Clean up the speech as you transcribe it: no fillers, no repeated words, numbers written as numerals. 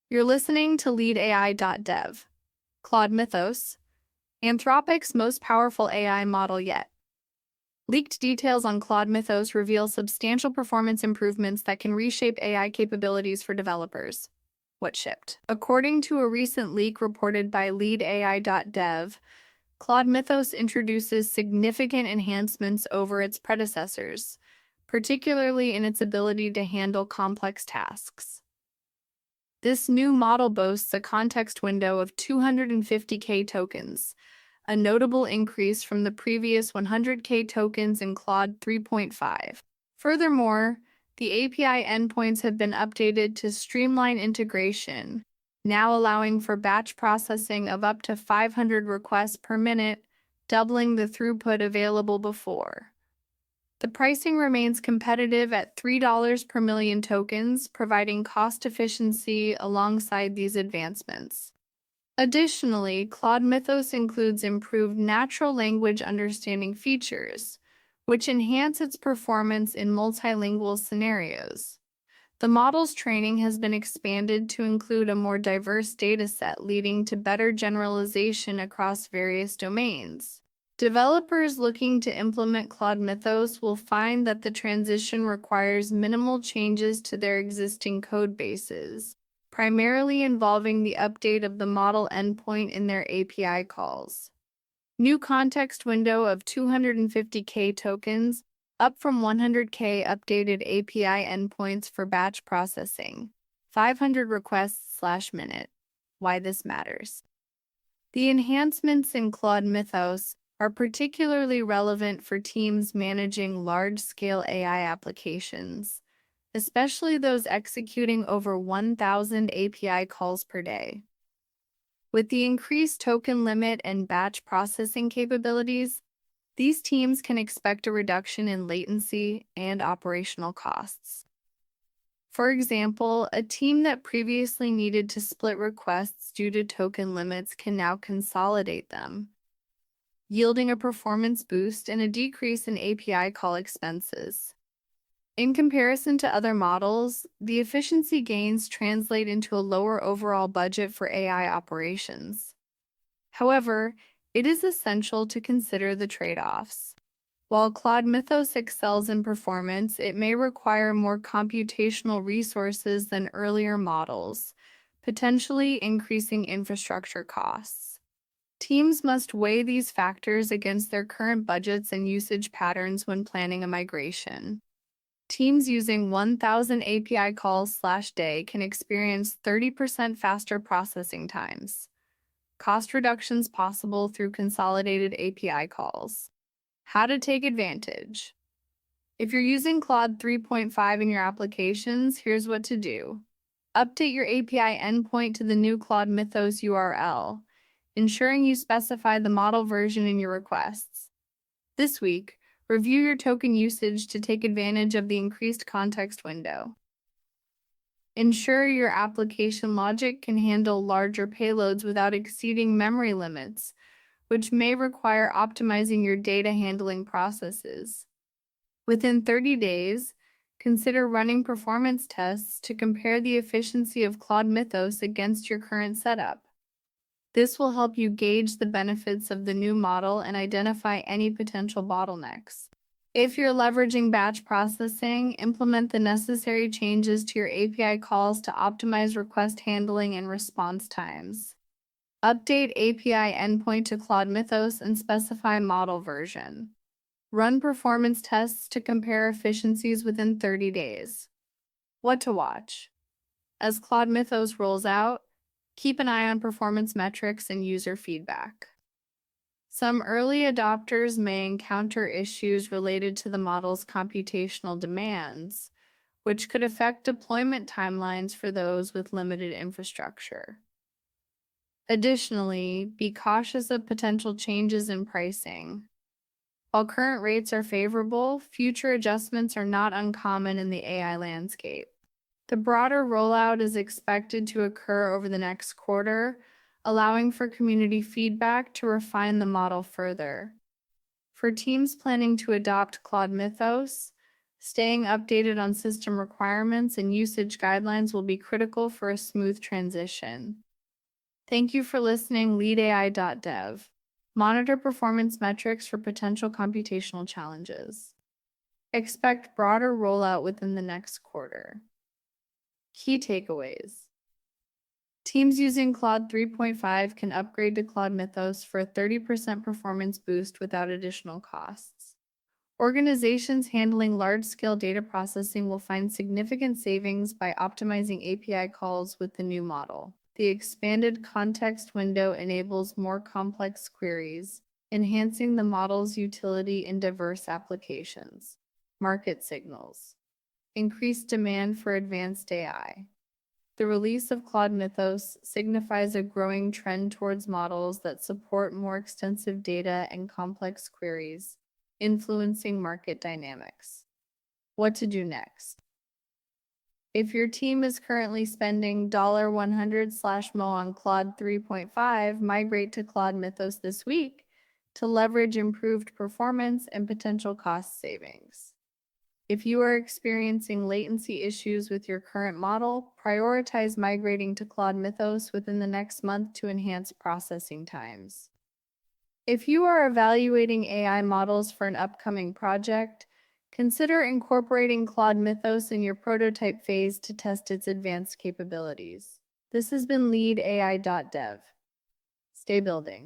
You're listening to LeadAI.dev. Claude Mythos, Anthropic's most powerful AI model yet. Leaked details on Claude Mythos reveal substantial performance improvements that can reshape AI capabilities for developers. What shipped? According to a recent leak reported by LeadAI.dev, Claude Mythos introduces significant enhancements over its predecessors, particularly in its ability to handle complex tasks. This new model boasts a context window of 250K tokens, a notable increase from the previous 100K tokens in Claude 3.5. Furthermore, the API endpoints have been updated to streamline integration, now allowing for batch processing of up to 500 requests per minute, doubling the throughput available before. The pricing remains competitive at $3 per million tokens, providing cost efficiency alongside these advancements. Additionally, Claude Mythos includes improved natural language understanding features, which enhance its performance in multilingual scenarios. The model's training has been expanded to include a more diverse dataset, leading to better generalization across various domains. Developers looking to implement Claude Mythos will find that the transition requires minimal changes to their existing code bases, primarily involving the update of the model endpoint in their API calls. New context window of 250K tokens, up from 100K updated API endpoints for batch processing, 500 requests/minute. Why this matters. The enhancements in Claude Mythos are particularly relevant for teams managing large-scale AI applications, especially those executing over 1,000 API calls per day. With the increased token limit and batch processing capabilities, these teams can expect a reduction in latency and operational costs. For example, a team that previously needed to split requests due to token limits can now consolidate them, yielding a performance boost and a decrease in API call expenses. In comparison to other models, the efficiency gains translate into a lower overall budget for AI operations. However, it is essential to consider the trade-offs. While Claude Mythos excels in performance, it may require more computational resources than earlier models, potentially increasing infrastructure costs. Teams must weigh these factors against their current budgets and usage patterns when planning a migration. Teams using 1,000 API calls/day can experience 30% faster processing times. Cost reductions possible through consolidated API calls. How to take advantage. If you're using Claude 3.5 in your applications, here's what to do. Update your API endpoint to the new Claude Mythos URL, ensuring you specify the model version in your requests. This week, review your token usage to take advantage of the increased context window. Ensure your application logic can handle larger payloads without exceeding memory limits, which may require optimizing your data handling processes. Within 30 days, consider running performance tests to compare the efficiency of Claude Mythos against your current setup. This will help you gauge the benefits of the new model and identify any potential bottlenecks. If you're leveraging batch processing, implement the necessary changes to your API calls to optimize request handling and response times. Update API endpoint to Claude Mythos and specify model version. Run performance tests to compare efficiencies within 30 days. What to watch? As Claude Mythos rolls out, keep an eye on performance metrics and user feedback. Some early adopters may encounter issues related to the model's computational demands, which could affect deployment timelines for those with limited infrastructure. Additionally, be cautious of potential changes in pricing. While current rates are favorable, future adjustments are not uncommon in the AI landscape. The broader rollout is expected to occur over the next quarter, allowing for community feedback to refine the model further. For teams planning to adopt Claude Mythos, Staying updated on system requirements and usage guidelines will be critical for a smooth transition. Thank you for listening. LeadAI.dev. Monitor performance metrics for potential computational challenges. Expect broader rollout within the next quarter. Key takeaways. Teams using Claude 3.5 can upgrade to Claude Mythos for a 30% performance boost without additional costs. Organizations handling large-scale data processing will find significant savings by optimizing API calls with the new model. The expanded context window enables more complex queries, enhancing the model's utility in diverse applications. Market signals. Increased demand for advanced AI. The release of Claude Mythos signifies a growing trend towards models that support more extensive data and complex queries, influencing market dynamics. What to do next? If your team is currently spending $100/mo on Claude 3.5, migrate to Claude Mythos this week to leverage improved performance and potential cost savings. If you are experiencing latency issues with your current model, prioritize migrating to Claude Mythos within the next month to enhance processing times. If you are evaluating AI models for an upcoming project, consider incorporating Claude Mythos in your prototype phase to test its advanced capabilities. This has been LeadAI.dev. Stay building.